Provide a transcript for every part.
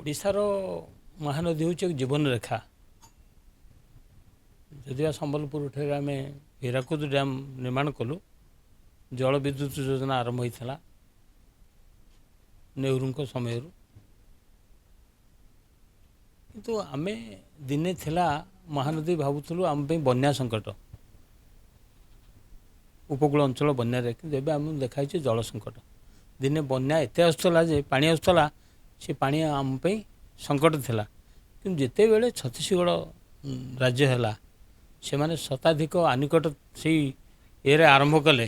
ओडिशार महानदी हूँ एक जीवन रेखा जदिवा संबलपुर ठारे आम हीराकुद डैम निर्माण कलु जल विद्युत योजना आरंभ होता नेहरू समय किंतु आम दिने थिला महानदी भावुलु आम बन्या संकट उपकूल अंचल बन्या कि आम देखाई जल संकट दिने बन्या एत आसूला जे पानी आसूला से पानी आम संकट थिला कि जिते बेले छत्तीसगढ़ राज्य है से माने शताधिक आनिकट से ये आरंभ कले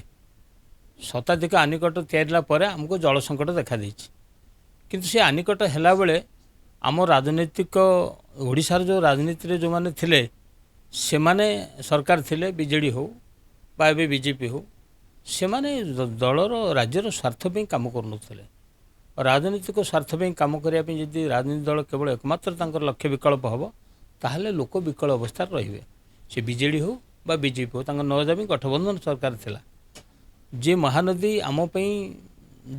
शताधिक आनिकट तैयारा पर आमको जल संकट देखा देछि किंतु से आनिकट हैला बेले आम राजनीतिक ओडिशार जो राजनीति रे जो माने थिले से माने सरकार थिले बीजेडी हो बा एबे बीजेपी हो से माने दलर राज्यर स्वार्थ पे काम करुनथिले राजनीतिक स्वार्थ पे काम करने जदि राजनीति दल केवल एकमात्र लक्ष्य विकल्प हम ताहले लोक विकल अवस्था रे से बीजेडी हो बा बीजेपी हो नजामी गठबंधन सरकार थिला जे महानदी आम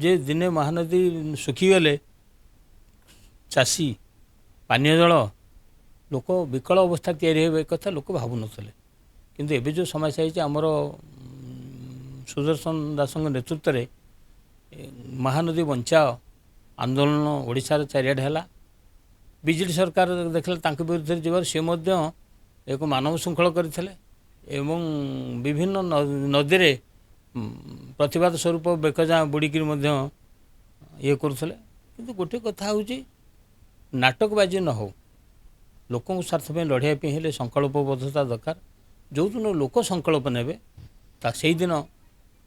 जे दिने महानदी सुखीगले चाषी पानीय जल लोक विकल अवस्था या कथा लोक भावु नथिले किंतु एबे जो समस्या है आमर सुदर्शन दासଙ୍କ नेतृत्व महानदी बंचाओ आंदोलन ओडिशार चारिआडे है बीजेडी सरकार देखला विरुद्ध जीवार सी एक मानव श्रृंखल करते एवं विभिन्न नदी रे प्रतिवाद स्वरूप बेकजा बुड़िक ये करुले कि गोटे कथा हूँ नाटकबाजी न हो लोक स्वार्थ लड़ाई हेले संकल्पबद्धता दरकार जो दिन लोक संकल्प ने से दिन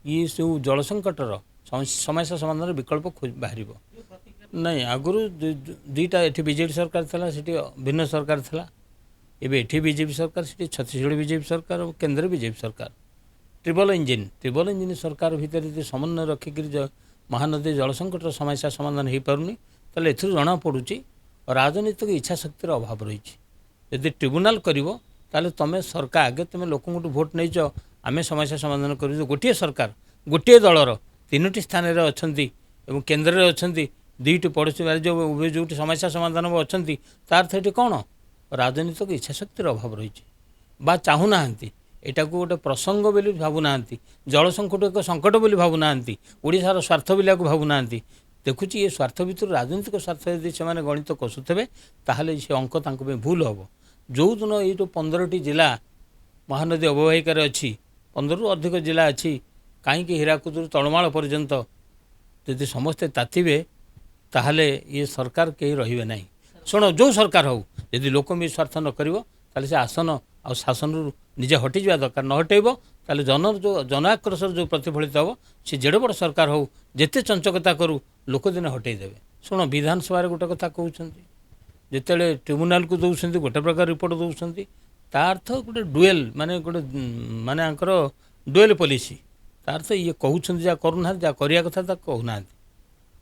ये सब जल संकटर समस्या समाधान विकल्प बाहर नहीं आगुरी दुईटा ये बीजेडी सरकार था भिन्न सरकार था एबे एठी बीजेपी सरकार से छत्तीसगढ़ बीजेपी सरकार और केंद्र बीजेपी सरकार ट्रिपल इंजिन सरकार भितर समन्वय रखिक महानदी जल संकट समस्या समाधान हो पारनी ताले एथुरु जना पड़ुची राजनीतिक इच्छा शक्तिर अभाव रही यदि ट्रिब्यूनाल करिवो ताले तमे सरकार आगे तुम लोक भोट नहीं आम समस्या समाधान कर गोटे सरकार गोटे दलर तीनोटी स्थान में अच्छा केन्द्र में अच्छा दुईट पड़ोसी राज्य जो समस्या समाधान अच्छा तार थे कौन राजनीतिक इच्छा शक्तिर अभाव रही बा चाहूना यहाँ को गोटे प्रसंग बोली भावुना जल संकट एक संकट बोली भावुना ओडिशार स्वार्थ बोलिया भावुना देखुची ये स्वार्थ भितर राजनीतिक स्वार्थ यदि से गणित कसुथे ताहले से अंक तांको भूल हम जो दिन ये 15टी जिला महानदी अववाहिकार अच्छी 15 अधिक जिला अच्छी कहीं हीराकुद तलमाल पर्यंत यदि समस्ते तातिबे ताहले ये सरकार कहीं रहिबे नहीं शुण जो सरकार हो यदि लोक भी स्वार्थ न करिवो ताले से आसन आ शासन निजे हटि जा दरकार न हटेबो ताले जन आक्रोश जो प्रतिफलित हम से जेड़े बड़ सरकार हो जेते चंचकता करू लोक दिन हटई देवे शुण विधानसभा गोटे कथा कहते जिते ट्रिब्यूनाल को दौरान गोटे प्रकार रिपोर्ट दौरान ता अर्थ गोटे डुएल माने गोटे माने आंकर डुएल पॉलिसी ता अर्थ ये कहते जहाँ करूना जहाँ करिया कथा ता कहूना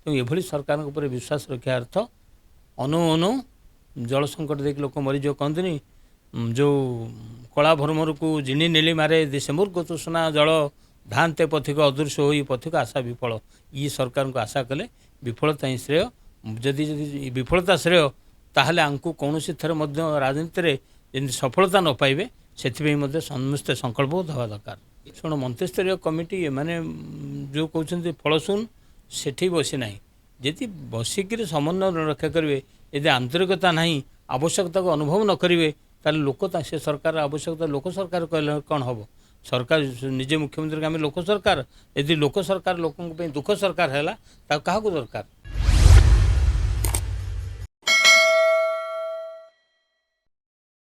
तो ये सरकार ऊपर विश्वास रखा अर्थ अनु अनु जल संकट देख लोक मरीज कहते जो कला भरमर को जिनी नेली मारे दिसेम्बर गोतुसना जल धानते पथिक अदृश्य हो पथिक आशा विफल ये सरकार को आशा कले विफलता ही श्रेय जदि विफलता श्रेय ताहले आमको कौन थर राजनीति में सफलता न पाइबे से समस्ते संकल्प देवा दरकार शुण मंत्रिस्तरीय कमिटी माने जो कहते फलशून सेठी बसी ना जदि बसिक समन्वय रक्षा करेंगे यदि आंतरिकता ना आवश्यकता को अनुभव न करेंगे ताले लोक से सरकार आवश्यकता लोक सरकार कहले कौन हम सरकार निजे मुख्यमंत्री आम लोक सरकार यदि लोक सरकार लोक दुख सरकार है क्या दरकार